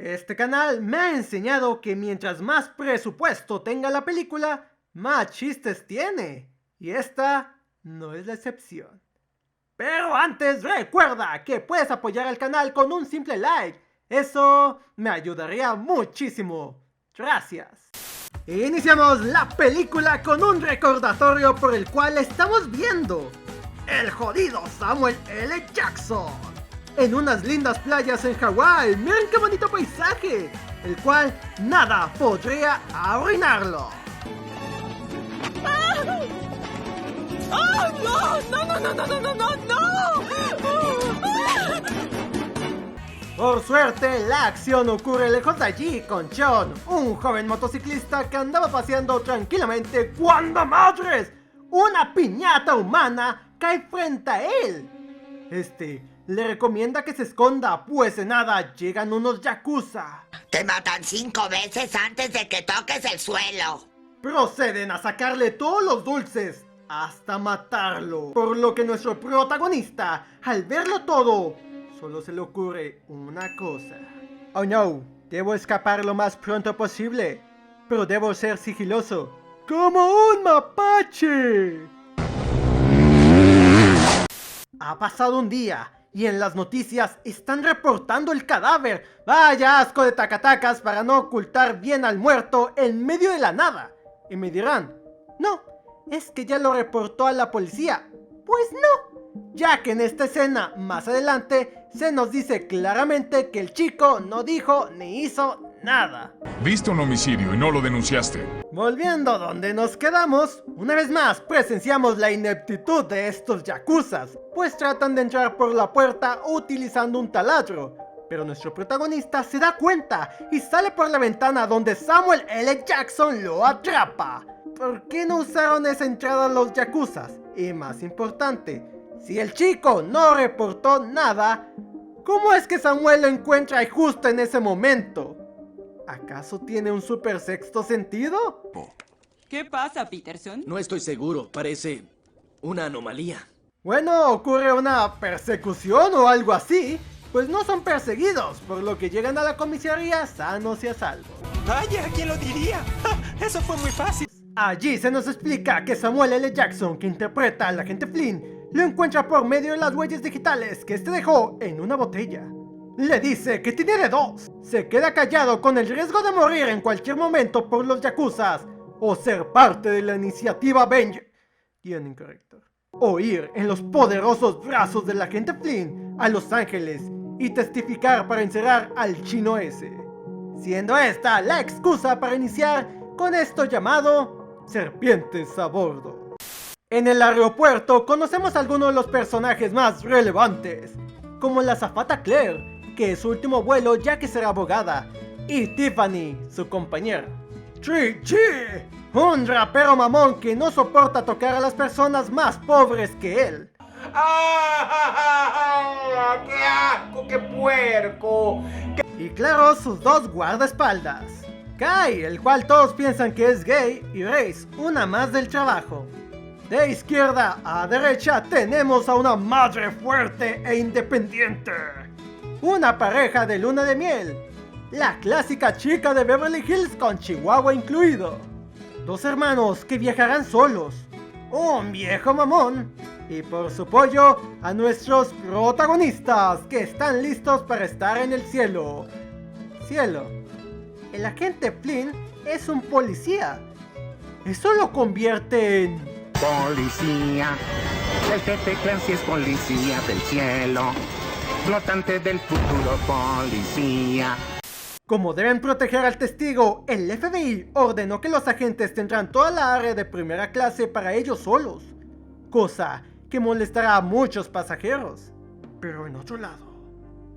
Este canal me ha enseñado que mientras más presupuesto tenga la película, más chistes tiene. Y esta no es la excepción. Pero antes recuerda que puedes apoyar al canal con un simple like. Eso me ayudaría muchísimo. Gracias. Iniciamos la película con un recordatorio por el cual estamos viendo el jodido Samuel L. Jackson en unas lindas playas en Hawái. Miren qué bonito paisaje, el cual nada podría arruinarlo. ¡Oh, no! ¡No, no, no, no, no, no, no! Por suerte, la acción ocurre lejos de allí con John, un joven motociclista que andaba paseando tranquilamente cuando ¡madres! Una piñata humana cae frente a él. Le recomienda que se esconda, pues en nada llegan unos yakuza. Te matan 5 veces antes de que toques el suelo. Proceden a sacarle todos los dulces hasta matarlo. Por lo que nuestro protagonista, al verlo todo, solo se le ocurre una cosa. Oh no, debo escapar lo más pronto posible, pero debo ser sigiloso, como un mapache. Ha pasado un día y en las noticias están reportando el cadáver. Vaya asco de tacatacas para no ocultar bien al muerto en medio de la nada. Y me dirán, no, es que ya lo reportó a la policía. Pues no, ya que en esta escena más adelante se nos dice claramente que el chico no dijo ni hizo nada. Viste un homicidio y no lo denunciaste. Volviendo a donde nos quedamos, una vez más presenciamos la ineptitud de estos yakuzas, pues tratan de entrar por la puerta utilizando un taladro. Pero nuestro protagonista se da cuenta y sale por la ventana donde Samuel L. Jackson lo atrapa. ¿Por qué no usaron esa entrada los yakuzas? Y más importante, si el chico no reportó nada, ¿cómo es que Samuel lo encuentra ahí justo en ese momento? ¿Acaso tiene un super sexto sentido? ¿Qué pasa, Peterson? No estoy seguro, parece una anomalía. Bueno, ocurre una persecución o algo así, pues no son perseguidos, por lo que llegan a la comisaría sanos y a salvo. Vaya, ¿quién lo diría? Eso fue muy fácil. Allí se nos explica que Samuel L. Jackson, que interpreta al agente Flynn, lo encuentra por medio de las huellas digitales que este dejó en una botella. Le dice que tiene de dos: se queda callado con el riesgo de morir en cualquier momento por los yakuzas, o ser parte de la iniciativa Avenger. Guión incorrecto. O ir en los poderosos brazos del agente Flynn a Los Ángeles y testificar para encerrar al chino ese. Siendo esta la excusa para iniciar con esto llamado Serpientes a Bordo. En el aeropuerto conocemos a algunos de los personajes más relevantes, como la azafata Claire, que es su último vuelo ya que será abogada, y Tiffany, su compañera. Chi, un rapero mamón que no soporta tocar a las personas más pobres que él. ¡Ah! ¡Qué asco! ¡Qué puerco! Y claro, sus dos guardaespaldas. Kai, el cual todos piensan que es gay, y Grace, una más del trabajo. De izquierda a derecha tenemos a una madre fuerte e independiente. Una pareja de luna de miel. La clásica chica de Beverly Hills con chihuahua incluido. Dos hermanos que viajarán solos. Un viejo mamón. Y por su pollo a nuestros protagonistas que están listos para estar en el cielo. Cielo. El agente Flynn es un policía. Eso lo convierte en... Policía, el jefe Clancy es policía del cielo, flotante del futuro, policía. Como deben proteger al testigo, el FBI ordenó que los agentes tendrán toda la área de primera clase para ellos solos, cosa que molestará a muchos pasajeros. Pero en otro lado,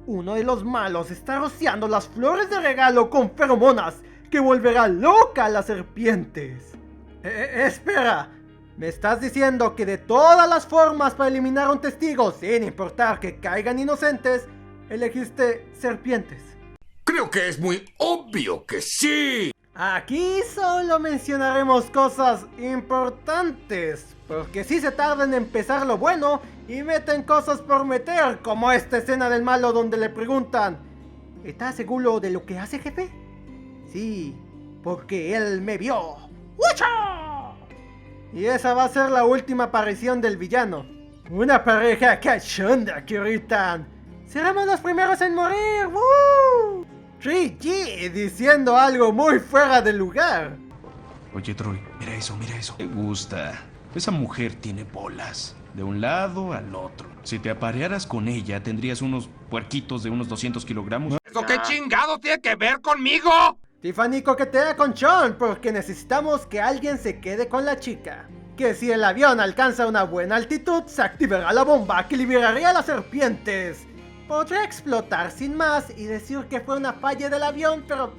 uno de los malos está rociando las flores de regalo con feromonas que volverá loca a las serpientes. Espera, ¿me estás diciendo que de todas las formas para eliminar a un testigo, sin importar que caigan inocentes, elegiste serpientes? Creo que es muy obvio que sí. Aquí solo mencionaremos cosas importantes, porque si se tarda en empezar lo bueno y meten cosas por meter, como esta escena del malo donde le preguntan: ¿Estás seguro de lo que hace, jefe? Sí, porque él me vio. ¡Ucha! Y esa va a ser la última aparición del villano. Una pareja cachonda que gritan: ¡seremos los primeros en morir! ¡Woo! G diciendo algo muy fuera de lugar. Oye, Troy, mira eso, mira eso. Me gusta. Esa mujer tiene bolas. De un lado al otro. Si te aparearas con ella, tendrías unos puerquitos de unos 200 kilogramos. ¿Eso qué chingado tiene que ver conmigo? Tiffany coquetea con Sean porque necesitamos que alguien se quede con la chica. Que si el avión alcanza una buena altitud, se activará la bomba que liberaría a las serpientes. Podría explotar sin más y decir que fue una falla del avión, pero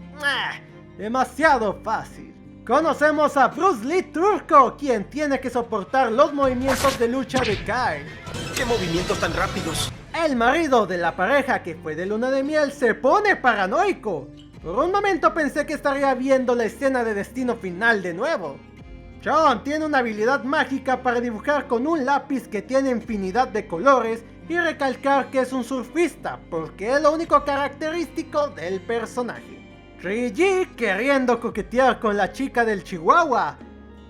demasiado fácil. Conocemos a Bruce Lee Turco, quien tiene que soportar los movimientos de lucha de Kyle. ¡Qué movimientos tan rápidos! El marido de la pareja que fue de luna de miel se pone paranoico. Por un momento pensé que estaría viendo la escena de Destino Final de nuevo. Sean tiene una habilidad mágica para dibujar con un lápiz que tiene infinidad de colores y recalcar que es un surfista, porque es lo único característico del personaje. Rigi queriendo coquetear con la chica del Chihuahua,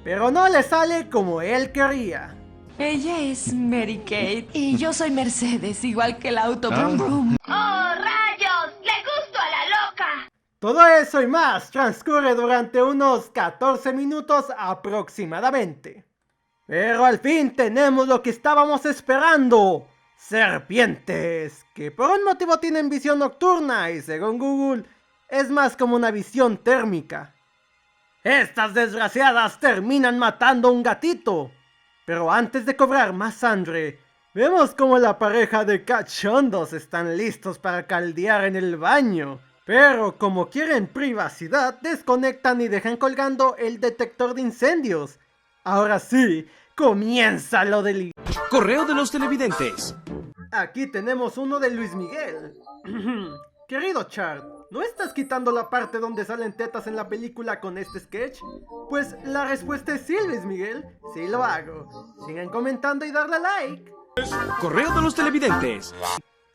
pero no le sale como él quería. Ella es Mary Kate y yo soy Mercedes, igual que el auto Brum Brum. ¡Oh, rayos! ¡Le gusto a la loca! Todo eso y más transcurre durante unos 14 minutos aproximadamente. Pero al fin tenemos lo que estábamos esperando. Serpientes, que por un motivo tienen visión nocturna y según Google es más como una visión térmica. Estas desgraciadas terminan matando a un gatito. Pero antes de cobrar más sangre, vemos como la pareja de cachondos están listos para caldear en el baño. Pero como quieren privacidad, desconectan y dejan colgando el detector de incendios. Ahora sí, comienza lo del... Correo de los televidentes. Aquí tenemos uno de Luis Miguel. Querido Chart, ¿no estás quitando la parte donde salen tetas en la película con este sketch? Pues la respuesta es sí, Luis Miguel. Sí lo hago. Sigan comentando y darle like. Correo de los televidentes.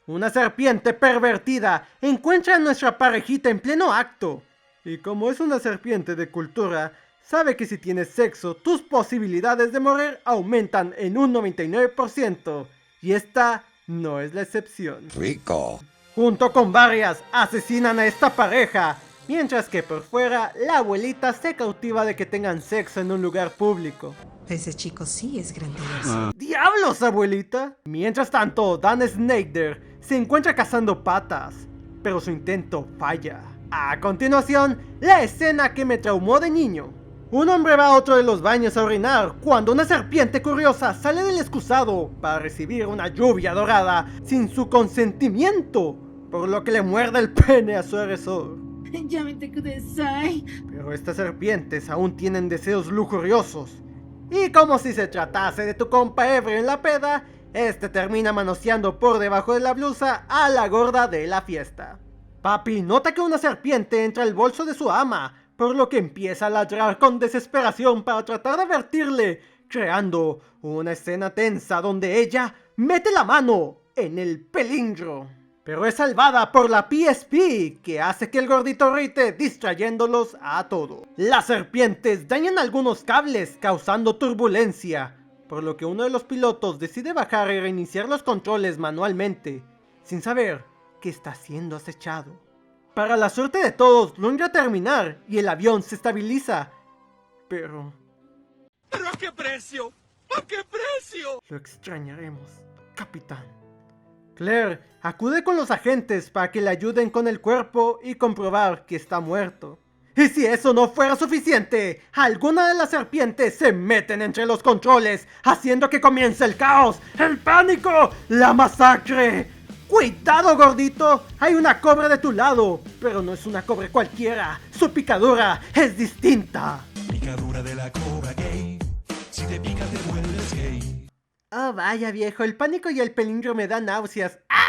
Una serpiente pervertida encuentra a nuestra parejita en pleno acto. Y como es una serpiente de cultura, sabe que si tienes sexo, tus posibilidades de morir aumentan en un 99%. Y esta no es la excepción. Rico. Junto con varias, asesinan a esta pareja, mientras que por fuera, la abuelita se cautiva de que tengan sexo en un lugar público. Ese chico sí es grandioso. ¡Diablos, abuelita! Mientras tanto, Dan Snyder se encuentra cazando patas, pero su intento falla. A continuación, la escena que me traumó de niño. Un hombre va a otro de los baños a orinar cuando una serpiente curiosa sale del excusado para recibir una lluvia dorada sin su consentimiento, por lo que le muerde el pene a su agresor. Pero estas serpientes aún tienen deseos lujuriosos. Y como si se tratase de tu compa ebrio en la peda, este termina manoseando por debajo de la blusa a la gorda de la fiesta. Papi nota que una serpiente entra al bolso de su ama, por lo que empieza a ladrar con desesperación para tratar de advertirle, creando una escena tensa donde ella mete la mano en el pelindro. Pero es salvada por la PSP, que hace que el gordito grite distrayéndolos a todos. Las serpientes dañan algunos cables causando turbulencia, por lo que uno de los pilotos decide bajar y reiniciar los controles manualmente, sin saber que está siendo acechado. Para la suerte de todos, logra terminar y el avión se estabiliza. Pero ¿Pero a qué precio? ¿A qué precio? lo extrañaremos, capitán. Claire acude con los agentes para que le ayuden con el cuerpo y comprobar que está muerto. Y si eso no fuera suficiente, algunas de las serpientes se meten entre los controles, haciendo que comience el caos, el pánico, la masacre. ¡Cuidado, gordito! Hay una cobra de tu lado, pero no es una cobra cualquiera. Su picadura es distinta. Picadura de la cobra gay. Si te pica te vuelves gay. Oh, vaya viejo, el pánico y el pelindro me dan náuseas. ¡Ah!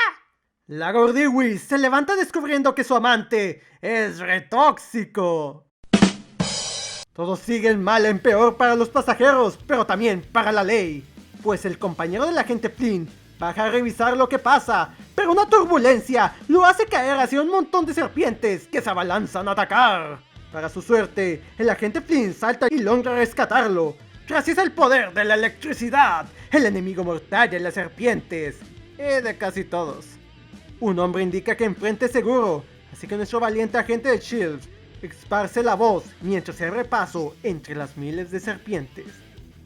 La gordiwis se levanta descubriendo que su amante es retóxico. Todos siguen mal en peor para los pasajeros, pero también para la ley. Pues el compañero del agente Flynn baja a revisar lo que pasa, pero pero una turbulencia lo hace caer hacia un montón de serpientes que se abalanzan a atacar. Para su suerte, el agente Flynn salta y logra rescatarlo. Gracias al poder de la electricidad, el enemigo mortal de las serpientes y de casi todos. Un hombre indica que enfrente es seguro, así que nuestro valiente agente de S.H.I.E.L.D. esparce la voz mientras se repaso entre las miles de serpientes.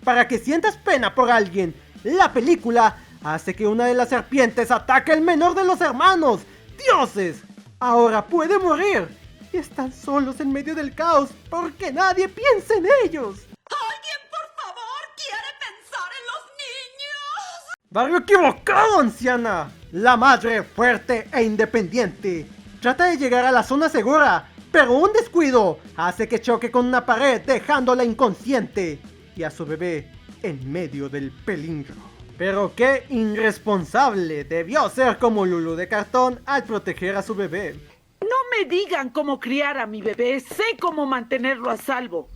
Para que sientas pena por alguien, la película hace que una de las serpientes ataque al menor de los hermanos. ¡Dioses! Ahora puede morir. Y están solos en medio del caos porque nadie piensa en ellos. ¡Alguien, por favor, quiere pensar en los niños! ¡Barrio equivocado, anciana! La madre, fuerte e independiente, trata de llegar a la zona segura, pero un descuido hace que choque con una pared dejándola inconsciente y a su bebé en medio del peligro. Pero qué irresponsable debió ser como Lulu de cartón al proteger a su bebé. No me digan cómo criar a mi bebé, sé cómo mantenerlo a salvo.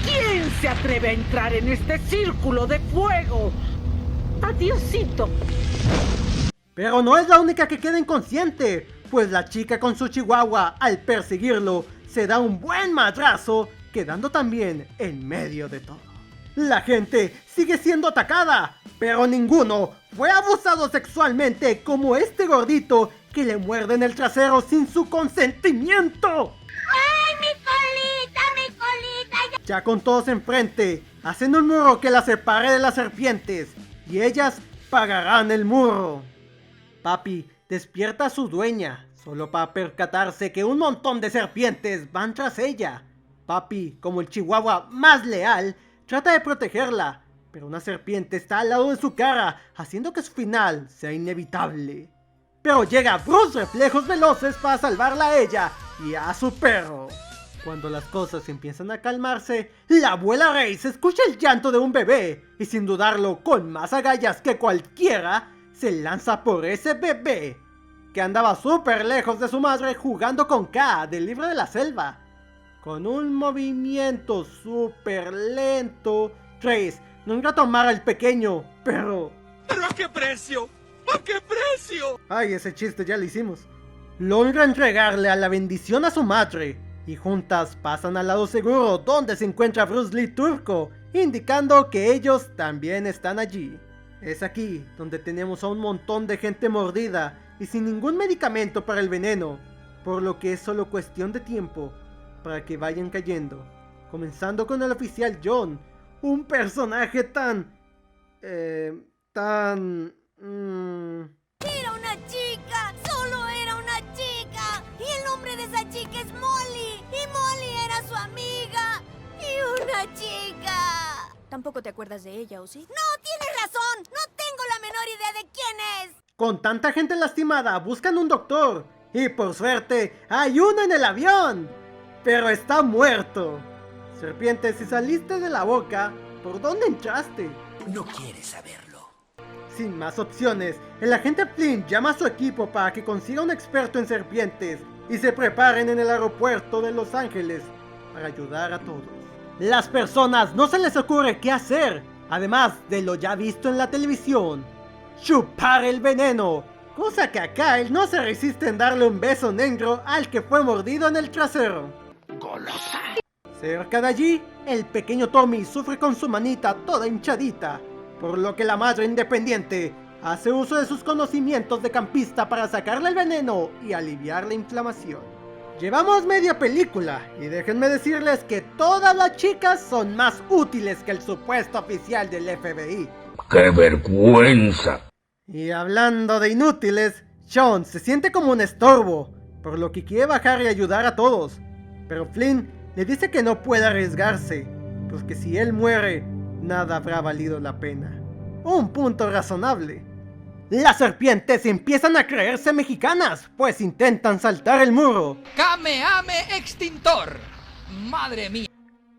¿Quién se atreve a entrar en este círculo de fuego? Adiosito. Pero no es la única que queda inconsciente, pues la chica con su chihuahua al perseguirlo se da un buen madrazo, quedando también en medio de todo. La gente sigue siendo atacada, pero ninguno fue abusado sexualmente como este gordito que le muerde en el trasero sin su consentimiento. ¡Ay, mi colita! Ya con todos enfrente, hacen un muro que la separe de las serpientes, y ellas pagarán el muro. Papi despierta a su dueña, solo para percatarse que un montón de serpientes van tras ella. Papi, como el chihuahua más leal, trata de protegerla, pero una serpiente está al lado de su cara, haciendo que su final sea inevitable. Pero llega Bruce Reflejos Veloces para salvarla a ella y a su perro. Cuando las cosas empiezan a calmarse, la abuela Race escucha el llanto de un bebé y sin dudarlo, con más agallas que cualquiera, se lanza por ese bebé, que andaba súper lejos de su madre jugando con K del libro de la selva. Con un movimiento súper lento, Trace logra tomar al pequeño, pero... ¿Pero a qué precio? ¿A qué precio? Ay, ese chiste ya lo hicimos. Logra entregarle a la bendición a su madre, y juntas pasan al lado seguro donde se encuentra Bruce Lee Turco, indicando que ellos también están allí. Es aquí donde tenemos a un montón de gente mordida y sin ningún medicamento para el veneno, por lo que es solo cuestión de tiempo para que vayan cayendo, comenzando con el oficial John, un personaje tan... Era una chica, solo era una chica, y el nombre de esa chica es Molly, y Molly era su amiga, y una chica. Tampoco te acuerdas de ella, ¿o sí? No, tienes razón, no tengo la menor idea de quién es. Con tanta gente lastimada, buscan un doctor, y por suerte, hay uno en el avión, pero está muerto. Serpiente, si saliste de la boca, ¿por dónde entraste? No quieres saberlo. Sin más opciones, el agente Flynn llama a su equipo para que consiga un experto en serpientes y se preparen en el aeropuerto de Los Ángeles para ayudar a todos. Las personas no se les ocurre qué hacer, además de lo ya visto en la televisión: chupar el veneno, cosa que a Kyle no se resiste en darle un beso negro al que fue mordido en el trasero. ¡Golosa! Cerca de allí, el pequeño Tommy sufre con su manita toda hinchadita, por lo que la madre independiente hace uso de sus conocimientos de campista para sacarle el veneno y aliviar la inflamación. Llevamos media película y déjenme decirles que todas las chicas son más útiles que el supuesto oficial del FBI. ¡Qué vergüenza! Y hablando de inútiles, Sean se siente como un estorbo, por lo que quiere bajar y ayudar a todos. Pero Flynn le dice que no puede arriesgarse, porque si él muere, nada habrá valido la pena. Un punto razonable. Las serpientes empiezan a creerse mexicanas, pues intentan saltar el muro. ¡Kameame extintor! ¡Madre mía!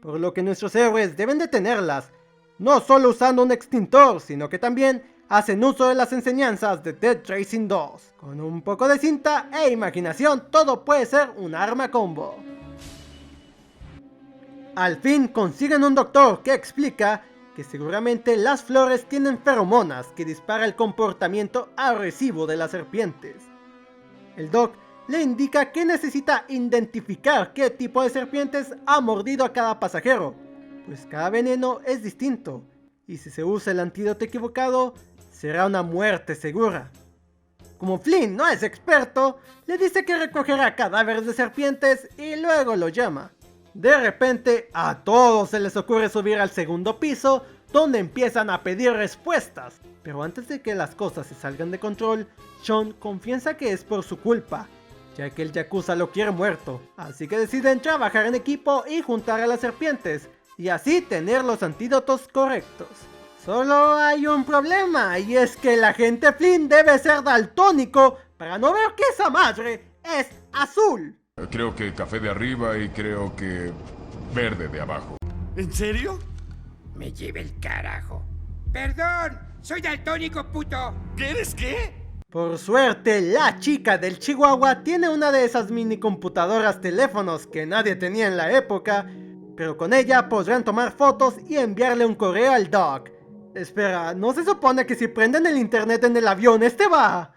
Por lo que nuestros héroes deben detenerlas, no solo usando un extintor, sino que también hacen uso de las enseñanzas de Dead Tracing 2. Con un poco de cinta e imaginación, todo puede ser un arma combo. Al fin consiguen un doctor que explica que que seguramente las flores tienen feromonas que dispara el comportamiento agresivo de las serpientes. El Doc le indica que necesita identificar qué tipo de serpientes ha mordido a cada pasajero, pues cada veneno es distinto, y si se usa el antídoto equivocado, será una muerte segura. Como Flynn no es experto, le dice que recogerá cadáveres de serpientes y luego lo llama. De repente, a todos se les ocurre subir al segundo piso, donde empiezan a pedir respuestas. Pero antes de que las cosas se salgan de control, Sean confiesa que es por su culpa, ya que el Yakuza lo quiere muerto. Así que deciden trabajar en equipo y juntar a las serpientes, y así tener los antídotos correctos. Solo hay un problema, y es que el agente Flynn debe ser daltónico para no ver que esa madre es azul. Creo que café de arriba y creo que verde de abajo. ¿En serio? Me lleve el carajo. Perdón, soy daltónico, puto. ¿Qué eres qué? Por suerte, la chica del Chihuahua tiene una de esas mini computadoras teléfonos que nadie tenía en la época, pero con ella podrán tomar fotos y enviarle un correo al Doc. Espera, ¿no se supone que si prenden el internet en el avión este va?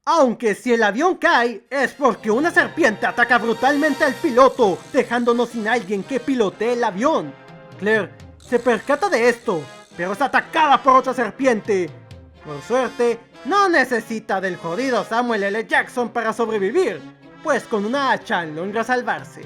Aunque si el avión cae, es porque una serpiente ataca brutalmente al piloto, dejándonos sin alguien que pilotee el avión. Claire se percata de esto, pero es atacada por otra serpiente. Por suerte, no necesita del jodido Samuel L. Jackson para sobrevivir, pues con una hacha logra salvarse.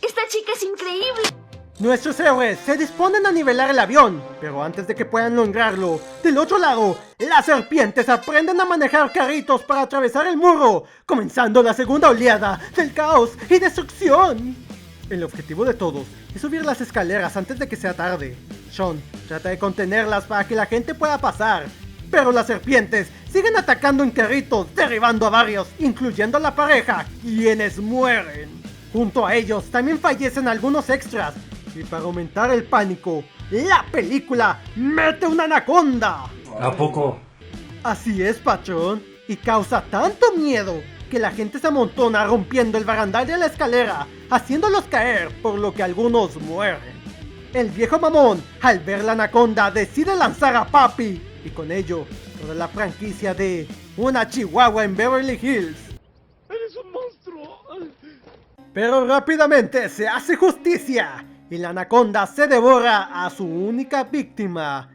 ¡Esta chica es increíble! Nuestros héroes se disponen a nivelar el avión, pero antes de que puedan lograrlo, del otro lado, las serpientes aprenden a manejar carritos para atravesar el muro, comenzando la segunda oleada del caos y destrucción. El objetivo de todos es subir las escaleras antes de que sea tarde. Sean trata de contenerlas para que la gente pueda pasar, pero las serpientes siguen atacando en carritos, derribando a varios, incluyendo a la pareja, quienes mueren. Junto a ellos también fallecen algunos extras. Y para aumentar el pánico, la película mete una anaconda. ¿A poco? Así es, patrón. Y causa tanto miedo que la gente se amontona rompiendo el barandal de la escalera, haciéndolos caer, por lo que algunos mueren. El viejo mamón, al ver la anaconda, decide lanzar a Papi, y con ello, toda la franquicia de Una Chihuahua en Beverly Hills. ¡Eres un monstruo! Pero rápidamente se hace justicia, y la anaconda se devora a su única víctima.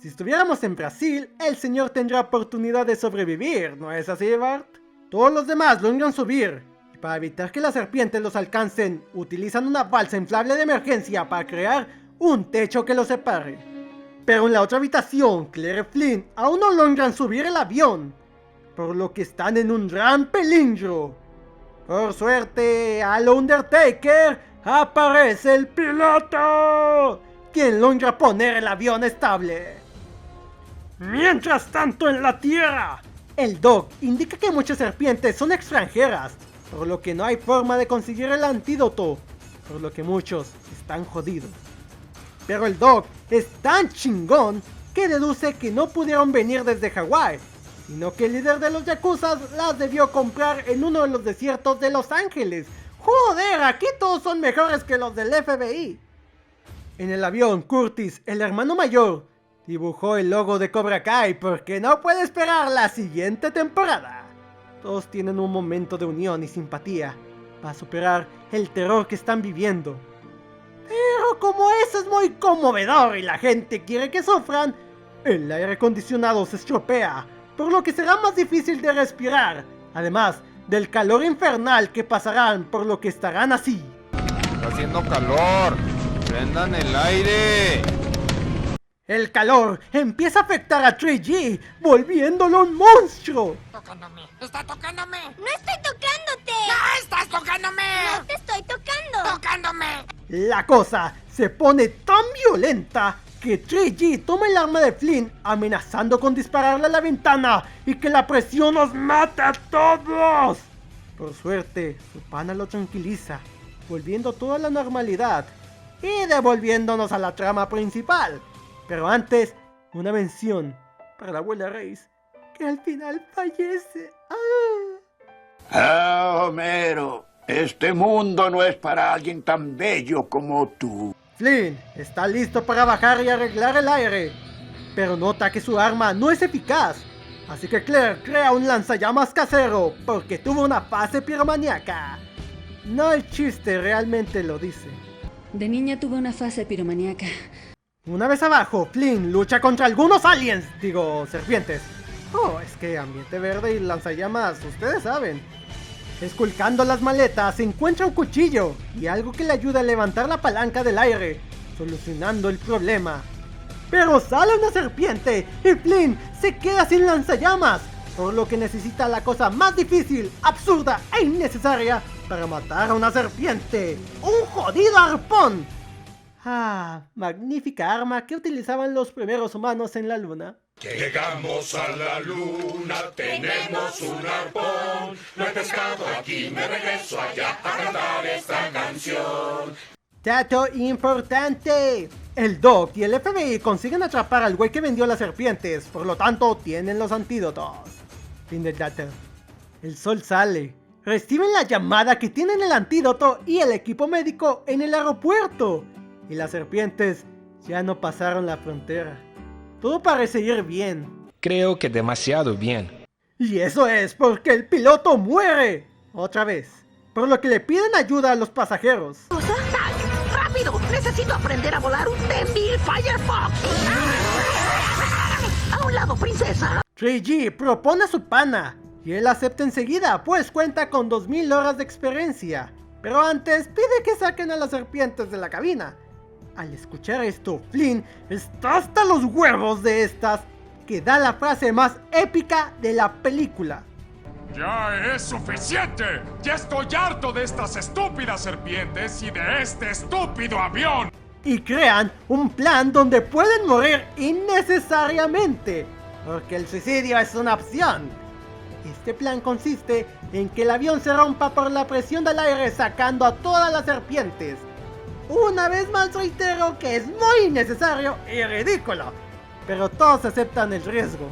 Si estuviéramos en Brasil, el señor tendrá oportunidad de sobrevivir, ¿no es así, Bart? Todos los demás logran subir, y para evitar que las serpientes los alcancen, utilizan una balsa inflable de emergencia para crear un techo que los separe. Pero en la otra habitación, Claire y Flynn aún no logran subir el avión, por lo que están en un gran peligro. Por suerte, al Undertaker aparece el piloto, quien logra poner el avión estable. Mientras tanto, en la Tierra, el Doc indica que muchas serpientes son extranjeras, por lo que no hay forma de conseguir el antídoto, por lo que muchos están jodidos. Pero el Doc es tan chingón que deduce que no pudieron venir desde Hawái, sino que el líder de los Yakuzas las debió comprar en uno de los desiertos de Los Ángeles. ¡Joder! Aquí todos son mejores que los del FBI. En el avión, Curtis, el hermano mayor, dibujó el logo de Cobra Kai porque no puede esperar la siguiente temporada. Todos tienen un momento de unión y simpatía para superar el terror que están viviendo. Pero como eso es muy conmovedor y la gente quiere que sufran, el aire acondicionado se estropea, por lo que será más difícil de respirar, además del calor infernal que pasarán, por lo que estarán así. Está haciendo calor, prendan el aire. El calor empieza a afectar a 3G, volviéndolo un monstruo. Tocándome. ¡Está tocándome! ¡No estoy tocándote! ¡No estás tocándome! ¡No te estoy tocando! ¡Tocándome! La cosa se pone tan violenta que 3G toma el arma de Flynn, amenazando con dispararle a la ventana y que la presión nos mate a todos. Por suerte, su pana lo tranquiliza, volviendo toda a la normalidad y devolviéndonos a la trama principal. Pero antes, una mención para la abuela Reis, que al final fallece. Homero, este mundo no es para alguien tan bello como tú. Flynn está listo para bajar y arreglar el aire, pero nota que su arma no es eficaz, así que Claire crea un lanzallamas casero porque tuvo una fase piromaníaca. No el chiste realmente lo dice. De niña tuve una fase piromaníaca. Una vez abajo, Flynn lucha contra algunos aliens, serpientes. Oh, es que ambiente verde y lanzallamas, ustedes saben. Esculcando las maletas, encuentra un cuchillo y algo que le ayuda a levantar la palanca del aire, solucionando el problema. Pero sale una serpiente y Flynn se queda sin lanzallamas, por lo que necesita la cosa más difícil, absurda e innecesaria para matar a una serpiente: ¡un jodido arpón! Ah, magnífica arma que utilizaban los primeros humanos en la luna. Llegamos a la luna, tenemos un arpón. No he pescado aquí, me regreso allá a cantar esta canción. Dato importante: el Doc y el FBI consiguen atrapar al güey que vendió las serpientes, por lo tanto tienen los antídotos. Fin del dato. El sol sale. Reciben la llamada que tienen el antídoto y el equipo médico en el aeropuerto. Y las serpientes ya no pasaron la frontera. Todo parece ir bien. Creo que demasiado bien. Y eso es porque el piloto muere. Otra vez. Por lo que le piden ayuda a los pasajeros. ¡Rápido! ¡Necesito aprender a volar un Denville Firefox! ¡A un lado, princesa! 3G propone a su pana y él acepta enseguida, pues cuenta con 2000 horas de experiencia. Pero antes pide que saquen a las serpientes de la cabina. Al escuchar esto, Flynn está hasta los huevos de estas, que da la frase más épica de la película. ¡Ya es suficiente! ¡Ya estoy harto de estas estúpidas serpientes y de este estúpido avión! Y crean un plan donde pueden morir innecesariamente, porque el suicidio es una opción. Este plan consiste en que el avión se rompa por la presión del aire sacando a todas las serpientes. Una vez más reitero que es muy innecesario y ridículo, pero todos aceptan el riesgo.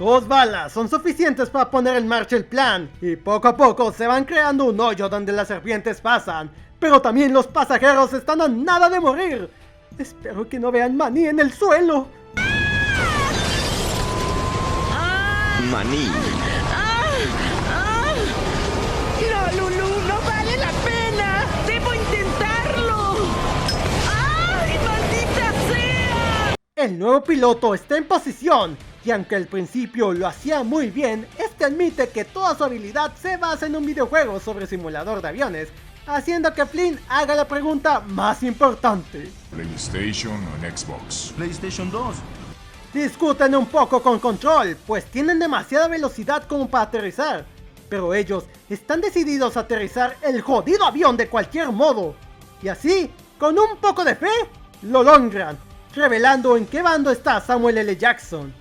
2 balas son suficientes para poner en marcha el plan, y poco a poco se van creando un hoyo donde las serpientes pasan, pero también los pasajeros están a nada de morir. Espero que no vean maní en el suelo. Maní. ¡No, Lulu! ¡No vale la pena! ¡Debo intentarlo! ¡Ay, maldita sea! El nuevo piloto está en posición, y aunque al principio lo hacía muy bien, este admite que toda su habilidad se basa en un videojuego sobre simulador de aviones, haciendo que Flynn haga la pregunta más importante. ¿PlayStation o en Xbox? PlayStation 2. Discuten un poco con Control, pues tienen demasiada velocidad como para aterrizar, pero ellos están decididos a aterrizar el jodido avión de cualquier modo. Y así, con un poco de fe, lo logran, revelando en qué bando está Samuel L. Jackson.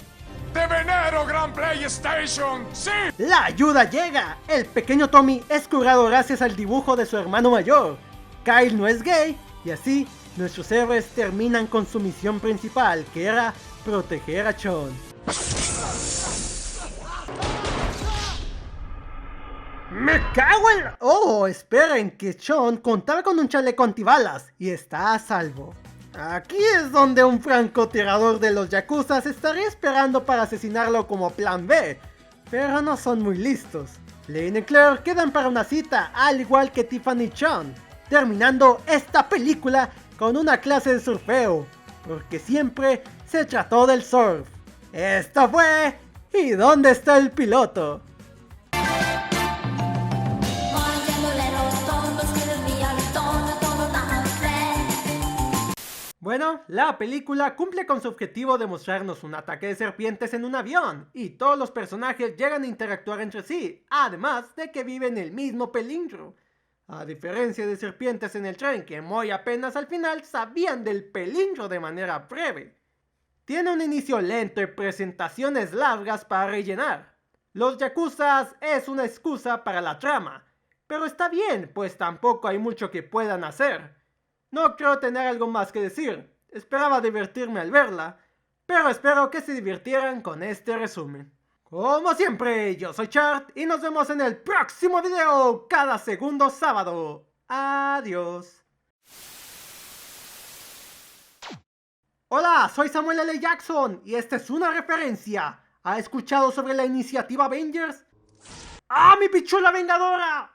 ¡De venero, Gran PlayStation! ¡Sí! La ayuda llega. El pequeño Tommy es curado gracias al dibujo de su hermano mayor. Kyle no es gay, y así nuestros héroes terminan con su misión principal, que era proteger a Sean. ¡Me cago en... Oh, esperen, que Sean contaba con un chaleco antibalas y está a salvo. Aquí es donde un francotirador de los Yakuza estaría esperando para asesinarlo como plan B, pero no son muy listos. Lane y Claire quedan para una cita, al igual que Tiffany Chan, terminando esta película con una clase de surfeo, porque siempre se trató del surf. Esto fue... ¿Y dónde está el piloto? Bueno, la película cumple con su objetivo de mostrarnos un ataque de serpientes en un avión, y todos los personajes llegan a interactuar entre sí, además de que viven el mismo peligro. A diferencia de serpientes en el tren que muy apenas al final sabían del peligro de manera breve. Tiene un inicio lento y presentaciones largas para rellenar. Los Yakuzas es una excusa para la trama, pero está bien, pues tampoco hay mucho que puedan hacer. No creo tener algo más que decir, esperaba divertirme al verla, pero espero que se divirtieran con este resumen. Como siempre, yo soy Chart y nos vemos en el próximo video cada segundo sábado. Adiós. Hola, soy Samuel L. Jackson y esta es una referencia. ¿Ha escuchado sobre la iniciativa Avengers? ¡Ah, mi pichula vengadora!